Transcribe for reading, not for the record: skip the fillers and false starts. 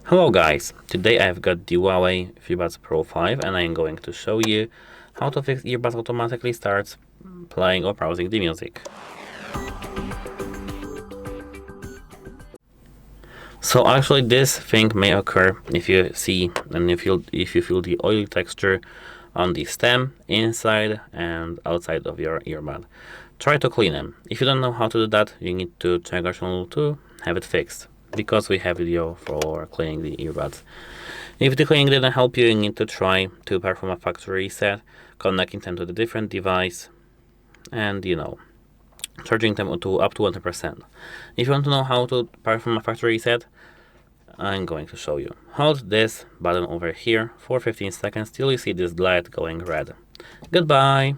Hello guys, today I've got the HUAWEI FreeBuds Pro 5 and I'm going to show you how to fix earbuds automatically starts playing or browsing the music. So actually this thing may occur if you see and if you feel the oily texture on the stem, inside and outside of your earbud. Try to clean them. If you don't know how to do that, you need to check our channel to have it fixed, because we have video for cleaning the earbuds. If the cleaning didn't help you, you need to try to perform a factory reset, connecting them to the different device and charging them to up to 100%. If you want to know how to perform a factory reset, I'm going to show you. Hold this button over here for 15 seconds till you see this light going red. Goodbye!